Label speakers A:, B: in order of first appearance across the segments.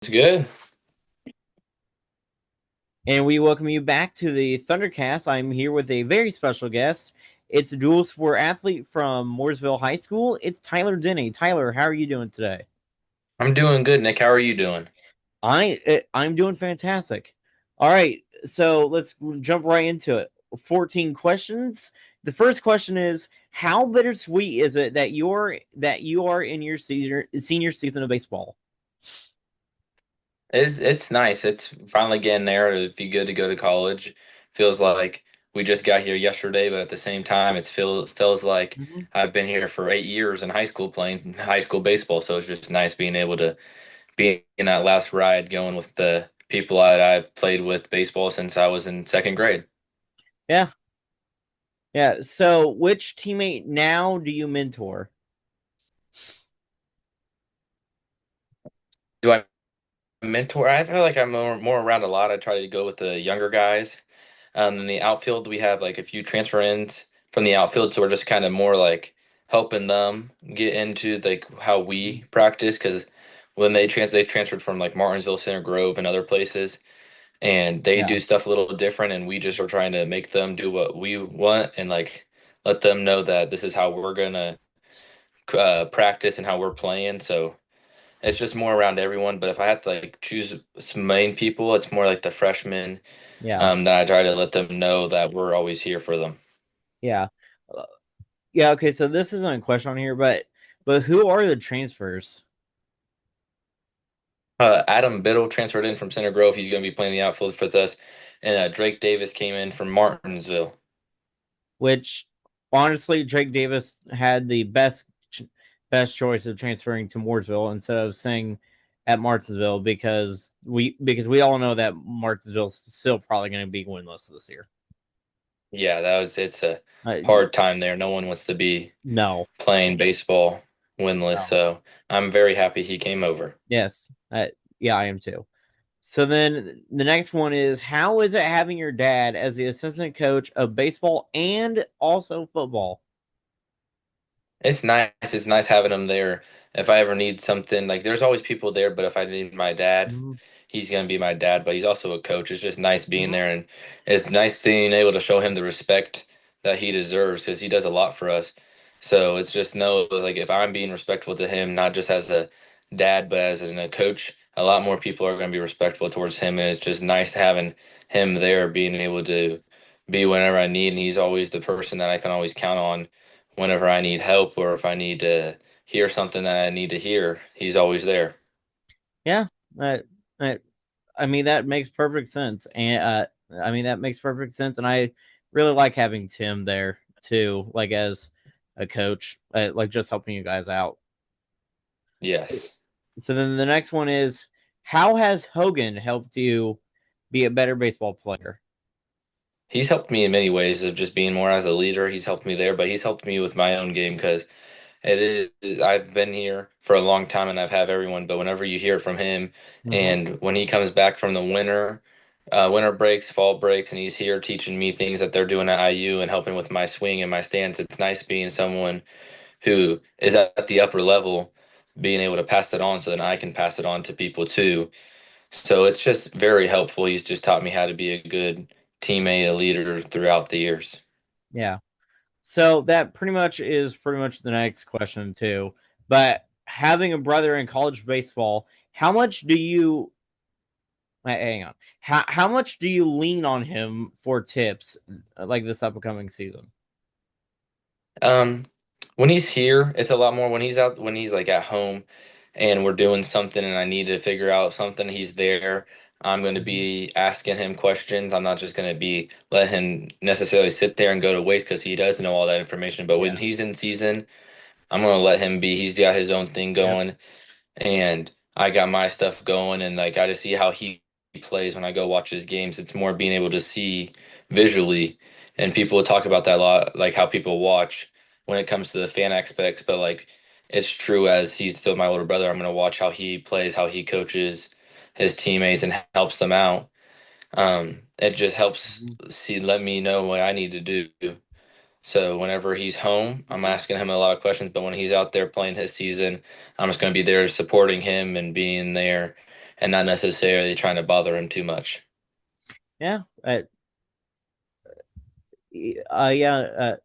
A: It's good.
B: And we welcome you back to the Thundercast. I'm here with a very special guest. It's a dual sport athlete from Mooresville High School. It's Tyler Denny. Tyler, how are you doing today?
A: I'm doing good, Nick. How are you doing?
B: I'm doing fantastic. All right, so let's jump right into it. 14 questions. The first question is: how bittersweet is it that you are in your senior season of baseball?
A: It's nice. It's finally getting there. It'd be good to go to college. Feels like we just got here yesterday, but at the same time, feels like
B: Mhm.
A: I've been here for 8 years in high school playing high school baseball. So it's just nice being able to be in that last ride, going with the people that I've played with baseball since I was in second grade.
B: Yeah, yeah. So, which teammate now do you mentor?
A: Do I mentor? I feel like I'm more around a lot. I try to go with the younger guys. In the outfield, we have like a few transfer ins from the outfield, so we're just kind of more like helping them get into like how we practice because when they've transferred from like Martinsville, Center Grove, and other places, and they
B: Yeah,
A: do stuff a little different, and we just are trying to make them do what we want and like let them know that this is how we're gonna practice and how we're playing. So it's just more around everyone. But if I had to like choose some main people, it's more like the freshmen
B: yeah.
A: that I try to let them know that we're always here for them.
B: Yeah. Uh, yeah, okay, so this isn't a question on here, but who are the transfers?
A: Adam Biddle transferred in from Center Grove. He's going to be playing the outfield for us. And Drake Davis came in from Martinsville.
B: Which honestly, Drake Davis had the best choice of transferring to Mooresville instead of staying at Martinsville because we all know that Martinsville's still probably going to be winless this year.
A: Yeah, it's a
B: Uh,
A: hard time there. No one wants to be
B: no,
A: playing baseball winless.
B: no,
A: So I'm very happy he came over.
B: yes, yeah, I am too. So then the next one is: how is it having your dad as the assistant coach of baseball and also football?
A: It's nice. It's nice having him there. If I ever need something, like there's always people there, but if I need my dad,
B: Mhm.
A: he's gonna be my dad, but he's also a coach. It's just nice being
B: Mhm.
A: there and it's nice being able to show him the respect that he deserves because he does a lot for us. So it's just know like if I'm being respectful to him, not just as a dad, but as a coach, a lot more people are gonna be respectful towards him. And it's just nice having him there, being able to be whenever I need, and he's always the person that I can always count on whenever I need help or if I need to hear something that I need to hear, he's always there.
B: Yeah, that, that I mean that makes perfect sense, and I mean that makes perfect sense, and I really like having Tim there too, like as a coach, like just helping you guys out.
A: Yes.
B: So then the next one is: how has Hogan helped you be a better baseball player?
A: He's helped me in many ways of just being more as a leader. He's helped me there, but he's helped me with my own game because I've been here for a long time and I've had everyone, but whenever you hear it from him
B: Mm-hmm.
A: and when he comes back from the winter breaks, fall breaks, and he's here teaching me things that they're doing at IU and helping with my swing and my stance, it's nice being someone who is at the upper level, being able to pass it on so that I can pass it on to people too. So it's just very helpful. He's just taught me how to be a good teammate, a leader throughout the years.
B: Yeah. So that pretty much the next question too. But having a brother in college baseball, how much do you hang on. How much do you lean on him for tips like this upcoming season?
A: Um, when he's here, it's a lot more when he's out, when he's like at home and we're doing something and I need to figure out something, he's there. I'm going to
B: Mhm.
A: be asking him questions. I'm not just going to be let him necessarily sit there and go to waste because he does know all that information. But when
B: Yeah.
A: he's in season, I'm going to let him be. He's got his own thing
B: Yep.
A: going. And I got my stuff going, and like I just see how he plays when I go watch his games. It's more being able to see visually, and people talk about that a lot, like how people watch when it comes to the fan aspects. But like it's true as he's still my older brother. I'm gonna watch how he plays, how he coaches his teammates, and helps them out. It just helps
B: Mhm.
A: let me know what I need to do. So whenever he's home, I'm
B: Mhm.
A: asking him a lot of questions. But when he's out there playing his season, I'm just going to be there supporting him and being there and not necessarily trying to bother him too much.
B: Yeah. Yeah.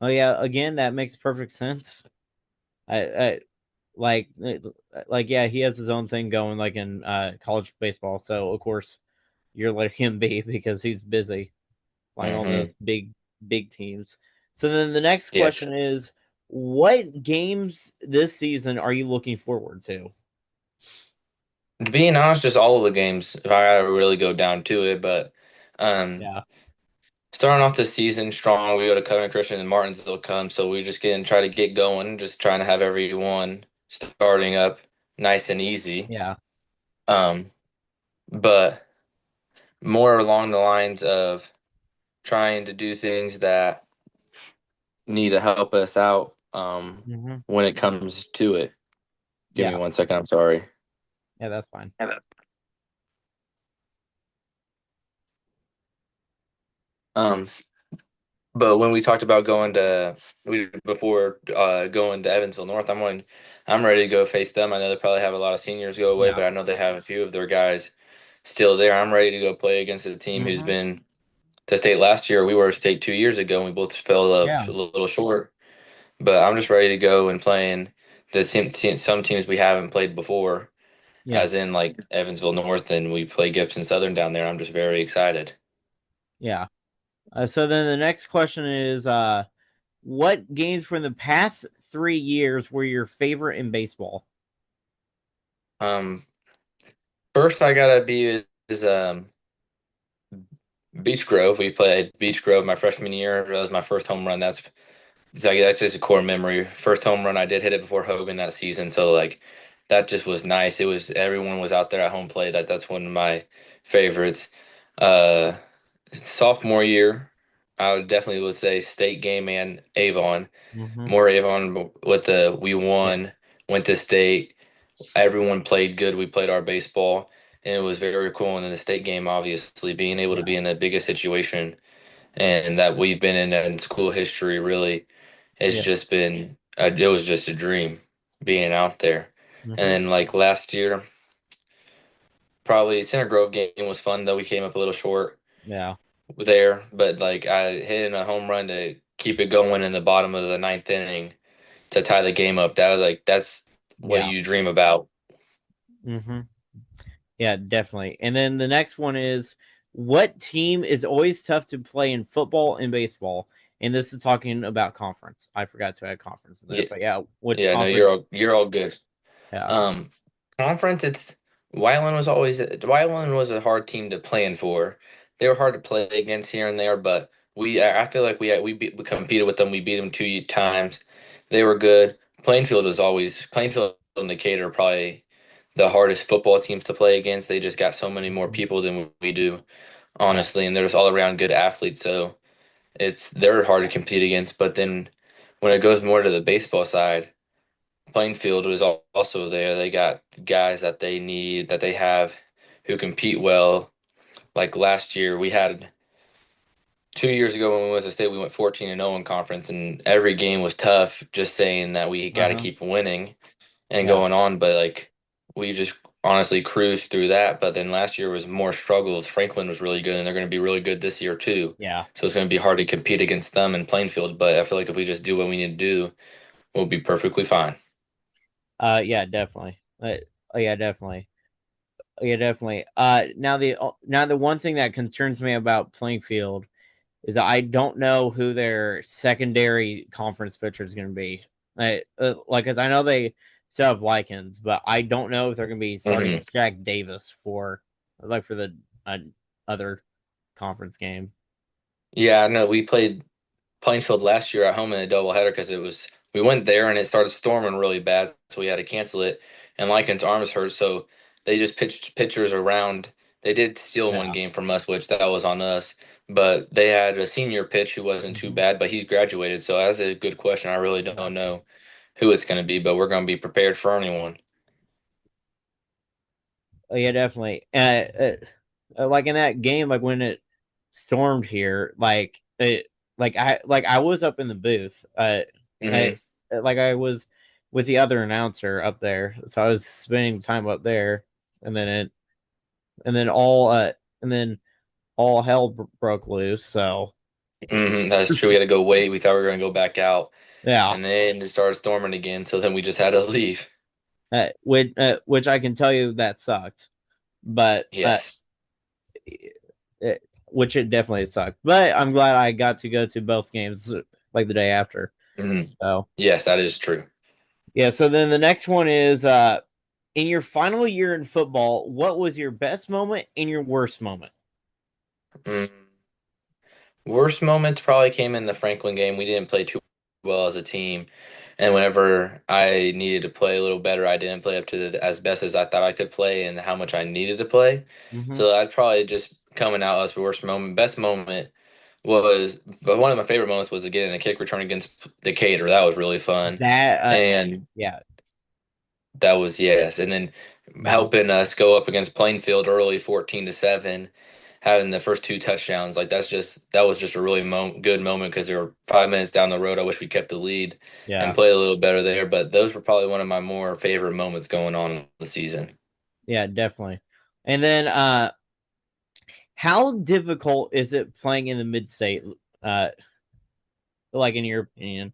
B: Oh yeah. Again, that makes perfect sense. I like yeah, he has his own thing going like in college baseball. So of course you're letting him be because he's busy playing on
A: Hmm.
B: those big teams. So then the next
A: Yes.
B: question is, what games this season are you looking forward to?
A: Being honest, just all of the games, if I gotta really go down to it, but um,
B: Yeah.
A: starting off the season strong, we go to Covent Christian and Martinsville come, so we just get try to get going, just trying to have everyone starting up nice and easy.
B: Yeah.
A: Um, but more along the lines of trying to do things that need to help us out
B: Hmm.
A: when it comes to it. Give me
B: Yeah.
A: 1 second, I'm sorry.
B: Yeah, that's fine.
A: Um, but when we talked about going to we before going to Evansville North, I'm ready to go face them. I know they probably have a lot of seniors go away,
B: Yeah.
A: but I know they have a few of their guys still there. I'm ready to go play against a team who's
B: Hmm.
A: been to state last year. We were state 2 years ago, and we both fell up
B: Yeah.
A: a little short. But I'm just ready to go and playing some teams we haven't played before,
B: Yeah.
A: as in like Evansville North, and we play Gibson Southern down there. I'm just very excited.
B: Yeah. So then the next question is, what games from the past 3 years were your favorite in baseball?
A: Um, First I gotta be is Beech Grove. We played Beech Grove my freshman year. That was my first home run. That's just a core memory. First home run I did hit it before Hogan that season, so like that just was nice. It was everyone was out there at home plate. That's one of my favorites. Uh, Sophomore year, I would say state game and Avon.
B: Hmm.
A: More Avon with the we won,
B: Yes.
A: went to state. Everyone played good. We played our baseball, and it was very cool. And then the state game, obviously, being able to
B: Yeah.
A: be in the biggest situation and that we've been in school history, really, it's
B: Yes.
A: just been it was just a dream being out there. And
B: Hmm.
A: then like last year, probably Center Grove game was fun though. We came up a little short
B: Yeah.
A: there, but like I hit a home run to keep it going in the bottom of the ninth inning to tie the game up. That's what
B: Yeah.
A: you dream about.
B: Hmm. Yeah, definitely. And then the next one is, what team is always tough to play in football and baseball? And this is talking about conference. I forgot to add conference in there,
A: Yeah,
B: but yeah, which
A: yeah, no,
B: conference?
A: you're all good.
B: Yeah.
A: Um, Conference, it's Wyland was a hard team to plan for. They were hard to play against here and there, but I feel like we competed with them. We beat them 2 times. They were good. Plainfield and Decatur are probably the hardest football teams to play against. They just got so many more
B: Mhm.
A: people than we do,
B: Yeah.
A: honestly, and they're just all around good athletes. So they're hard to compete against. But then when it goes more to the baseball side. Plainfield was also there. They got guys that they need, that they have who compete well. Like last year, we had 2 years ago when we went to state, we went 14-0 in conference, and every game was tough. Just saying that we got to
B: Uh-huh.
A: keep winning and
B: Yeah.
A: going on, but like we just honestly cruised through that. But then last year was more struggles. Franklin was really good, and they're going to be really good this year too.
B: Yeah.
A: So it's going to be hard to compete against them in Plainfield. But I feel like if we just do what we need to do, we'll be perfectly fine.
B: Yeah, definitely. Yeah, definitely. Yeah, definitely. Now the one thing that concerns me about playing field is that I don't know who their secondary conference pitcher is going to be. Like, cause I know they still have Likens, but I don't know if they're going to be starting
A: Hmm.
B: Jack Davis for the uh, other conference game.
A: Yeah, no, we played Plainfield last year at home in a doubleheader because we went there and it started storming really bad, so we had to cancel it. And Lycan's arms hurt, so they just pitched pitchers around. They did steal one
B: Yeah.
A: game from us, which that was on us. But they had a senior pitch who wasn't too
B: Hmm.
A: bad, but he's graduated. So that's a good question. I really
B: Yeah.
A: don't know who it's going to be, but we're going to be prepared for anyone.
B: Oh, yeah, definitely. Like in that game, like when it stormed here, like I was up in the booth. I
A: Hmm.
B: like I was with the other announcer up there, so I was spending time up there. and then it and then all and then all hell broke loose. So
A: That's true. We had to go wait. We thought we were gonna go back out,
B: yeah,
A: and then it started storming again. So then we just had to leave.
B: which I can tell you that sucked, but
A: Yes.
B: which it definitely sucked. But I'm glad I got to go to both games like the day after.
A: hmm
B: So
A: Yes, that is true.
B: yeah. So then the next one is in your final year in football, what was your best moment and your worst moment?
A: Mm. Worst moments probably came in the Franklin game. We didn't play too well as a team, and whenever I needed to play a little better, I didn't play up to as best as I thought I could play and how much I needed to play.
B: Mm-hmm.
A: So I'd probably just coming out as the worst moment. Best moment was, but one of my favorite moments was getting a kick return against Decatur. That was really fun,
B: That
A: and
B: yeah.
A: that was yes, and then
B: Mm-hmm.
A: helping us go up against Plainfield early, 14-7, having the first two touchdowns. Like that was just a really good moment because they were 5 minutes down the road. I wish we kept the lead and
B: Yeah.
A: played a little better there, but those were probably one of my more favorite moments going on in the season.
B: Yeah, definitely. And then how difficult is it playing in the mid state? Uh like in your opinion?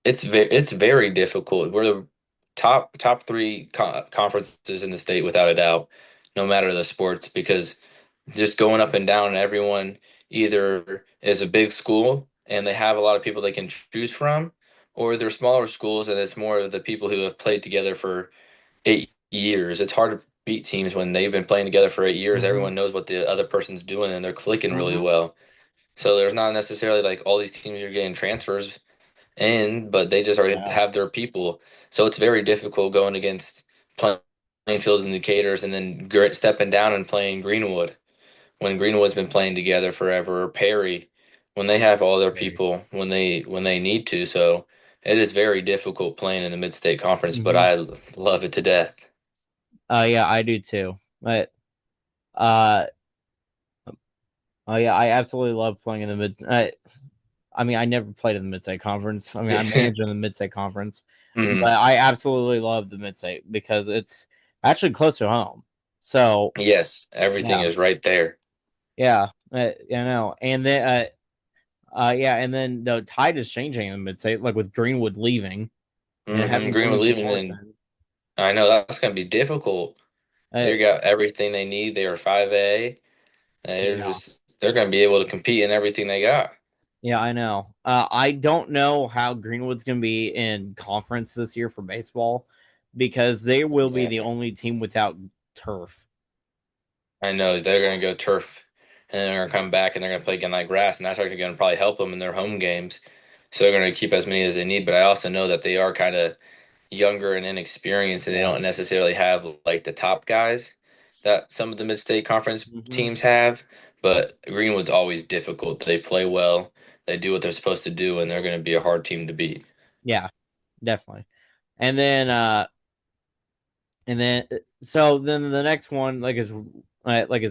A: It's very difficult. We're the top three conferences in the state without a doubt, no matter the sports, because just going up and down, and everyone either is a big school and they have a lot of people they can choose from, or they're smaller schools and it's more of the people who have played together for 8 years. It's hard to beat teams when they've been playing together for 8 years.
B: Mm-hmm.
A: Everyone knows what the other person's doing and they're clicking really
B: Mm-hmm.
A: well. So there's not necessarily like all these teams are getting transfers in, but they just already
B: Yeah.
A: have their people. So it's very difficult going against Plainfield and Decatur's and then stepping down and playing Greenwood when Greenwood's been playing together forever, or Perry when they have all their
B: Very.
A: people when they need to. So it is very difficult playing in the Mid-State Conference, but
B: Mm-hmm.
A: I love it to death.
B: Yeah, I do too. But uh oh yeah, I absolutely love playing in the mid. I mean, I never played in the mid state conference. I mean, I'm
A: Yeah.
B: managing the mid state conference,
A: Mhm.
B: but I absolutely love the mid state because it's actually close to home. So
A: Yes, everything
B: yeah,
A: is right there.
B: yeah, you know, and then yeah, and then the tide is changing in the mid state, like with Greenwood leaving and having
A: Greenwood
B: Williams
A: leaving, and
B: Morrison.
A: I know that's going to be difficult.
B: Uh,
A: They got everything they need. They are 5A.
B: yeah,
A: They're going to be able to compete in everything they got.
B: yeah, I know. I don't know how Greenwood's going to be in conference this year for baseball because they will be
A: Yeah.
B: the only team without turf.
A: I know they're going to go turf, and then they're going to come back and they're going to play again like grass, and that's actually going to probably help them in their home games. So they're going to keep as many as they need. But I also know that they are kind of younger and inexperienced, and they
B: Yeah.
A: don't necessarily have like the top guys that some of the mid-state conference
B: Hmm.
A: teams have. But Greenwood's always difficult. They play well, they do what they're supposed to do, and they're going to be a hard team to beat.
B: Yeah, definitely. And then so then the next one like is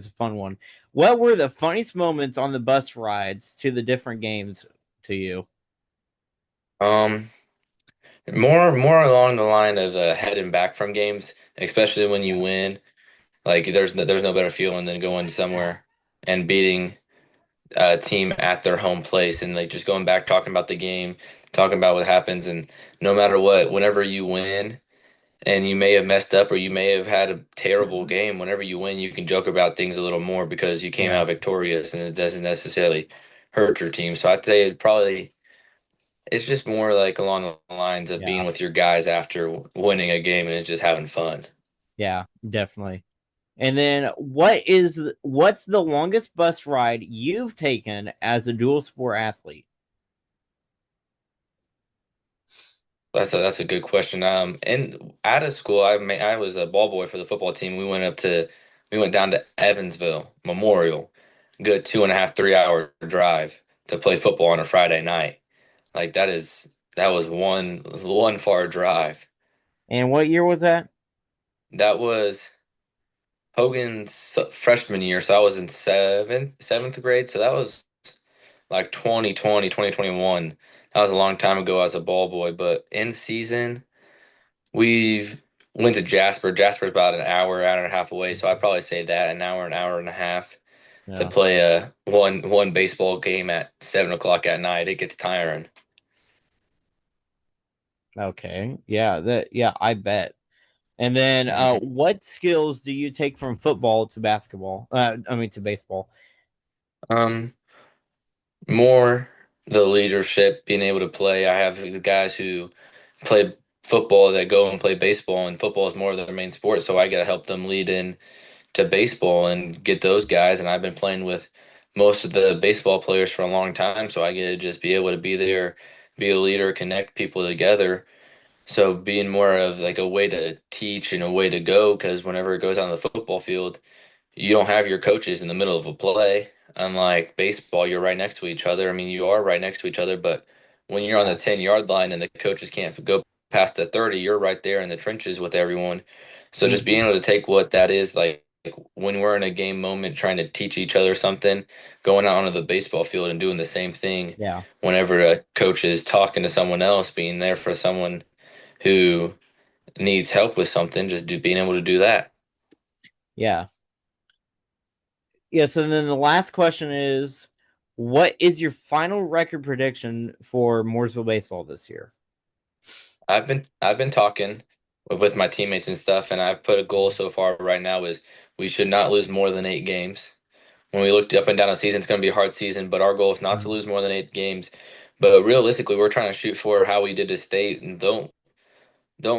B: a fun one. What were the funniest moments on the bus rides to the different games to you?
A: Um, more along the line of heading back from games, especially when you
B: Yeah.
A: win. Like there's no better feeling than going somewhere and beating a team at their home place and like just going back talking about the game, talking about what happens, and no matter what, whenever you win and you may have messed up or you may have had a terrible game, whenever you win, you can joke about things a little more because you came
B: Yeah.
A: out victorious and it doesn't necessarily hurt your team. So I'd say it's just more like along the lines of being
B: Yeah.
A: with your guys after winning a game and it's just having fun.
B: Yeah, definitely. And then what's the longest bus ride you've taken as a dual sport athlete?
A: That's a good question. And out of school, I was a ball boy for the football team. We went down to Evansville Memorial, good 2.5 3 hour drive to play football on a Friday night. Like that was one far drive.
B: And what year was that?
A: That was Hogan's freshman year, so I was in seventh grade. So that was like 2020 2021. That was a long time ago as a ball boy, but in season. We've went to Jasper. Jasper's about an hour and a half away, so I'd probably say that an hour and a half to
B: Yeah.
A: play a one baseball game at 7 o'clock at night. It gets tiring.
B: Okay. Yeah. That. Yeah. I bet. And then,
A: Mhm.
B: what skills do you take from football to basketball? I mean, to baseball.
A: Um, More the leadership, being able to play. I have the guys who play football that go and play baseball, and football is more of their main sport, so I got to help them lead in to baseball and get those guys. And I've been playing with most of the baseball players for a long time, so I get to just be able to be there, be a leader, connect people together. So being more of like a way to teach and a way to go, because whenever it goes on the football field, you don't have your coaches in the middle of a play. Unlike baseball, you're right next to each other. I mean, you are right next to each other, but when you're on the
B: Yeah.
A: 10-yard line and the coaches can't go past the 30, you're right there in the trenches with everyone. So just being
B: Hmm.
A: able to take what that is like when we're in a game moment trying to teach each other something, going out onto the baseball field and doing the same thing
B: Yeah.
A: whenever a coach is talking to someone else, being there for someone who needs help with something, just being able to do that.
B: Yeah. Yeah. So then the last question is, what is your final record prediction for Mooresville baseball this year?
A: I've been talking with my teammates and stuff, and I've put a goal so far right now is we should not lose more than 8 games. When we looked up and down the season, it's going to be a hard season, but our goal is not to
B: Mhm.
A: lose more than 8 games. But realistically, we're trying to shoot for how we did to state, and don't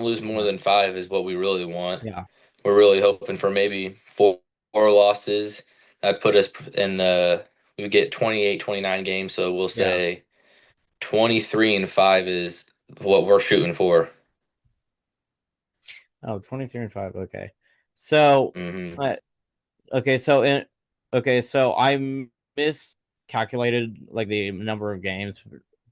A: lose more
B: Yeah.
A: than 5 is what we really want.
B: Yeah.
A: We're really hoping for maybe four losses. That put us in the we get 28, 29 games, so we'll
B: Yeah.
A: say 23-5 is what we're shooting for.
B: Oh, 23-5. Okay. So,
A: Hmm.
B: uh, okay. So I miscalculated like the number of games,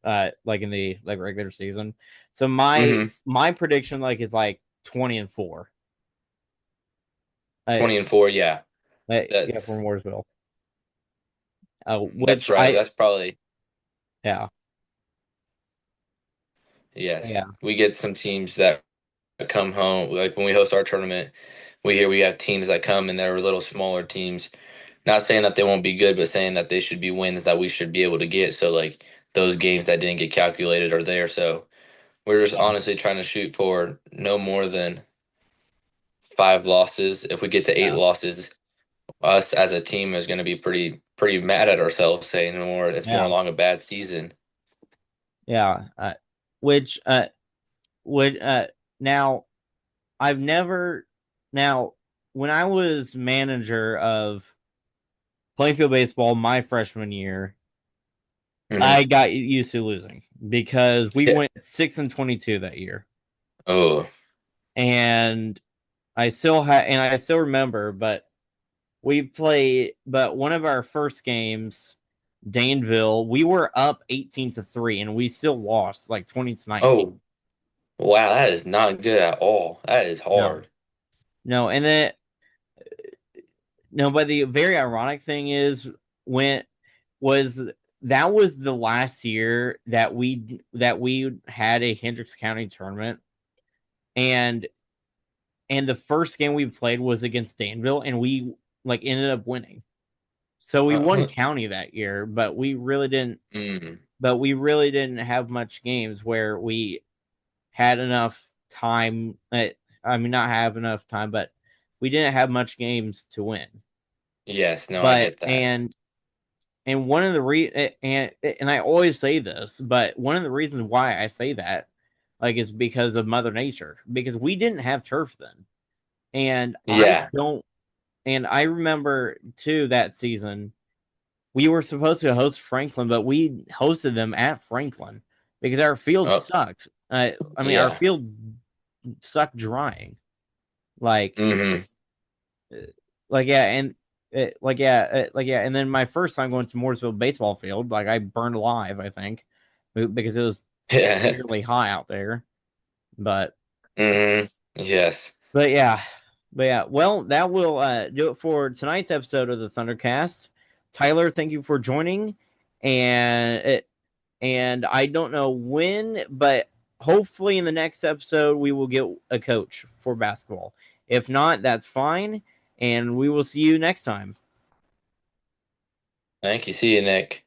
B: like in the like regular season. So my
A: Hmm.
B: my prediction like is like 20-4.
A: 20-4, yeah.
B: Yeah, for
A: That's
B: Mooresville.
A: that's
B: Which
A: right.
B: I
A: That's probably
B: Yeah,
A: yes.
B: yeah,
A: We get some teams that come home like when we host our tournament, we hear we have teams that come and they're little smaller teams. Not saying that they won't be good, but saying that they should be wins that we should be able to get. So like those games that didn't get calculated are there. So we're just
B: yeah,
A: honestly trying to shoot for no more than 5 losses. If we get to eight
B: yeah,
A: losses, us as a team is going to be pretty mad at ourselves, saying more it's more
B: yeah,
A: along a bad season.
B: yeah. Which would now I've never now when I was manager of Plainfield baseball my freshman year,
A: Hmm.
B: I got used to losing because we
A: Yeah.
B: went 6-22 that year,
A: Oh.
B: and I still remember, but but one of our first games, Danville, we were up 18-3, and we still lost like 20-19.
A: Oh. Wow. That is not good at all. That is
B: No,
A: hard.
B: no, and then no, but the very ironic thing is when was that was the last year that we had a Hendricks County tournament, and the first game we played was against Danville, and we like ended up winning. So we won
A: Uh,
B: county that year, but we really didn't.
A: mm,
B: But we really didn't have much games where we had enough time. I mean, not have enough time, but we didn't have much games to win.
A: yes. No, I
B: But
A: get that.
B: and one of the and I always say this, but one of the reasons why I say that like is because of Mother Nature, because we didn't have turf then. And I
A: Yeah.
B: don't and I remember too that season we were supposed to host Franklin, but we hosted them at Franklin because our field
A: Oh.
B: sucked. I mean, our
A: Yeah.
B: field sucked drying. Like,
A: Hmm.
B: uh, like yeah, and like yeah, and then my first time going to Mooresville baseball field, like I burned alive. I think because it was
A: Yeah.
B: really hot out there. But
A: Hmm. Yes.
B: but yeah, Well, that will do it for tonight's episode of the Thundercast. Tyler, thank you for joining, and I don't know when, but hopefully in the next episode we will get a coach for basketball. If not, that's fine, and we will see you next time.
A: Thank you. See you, Nick.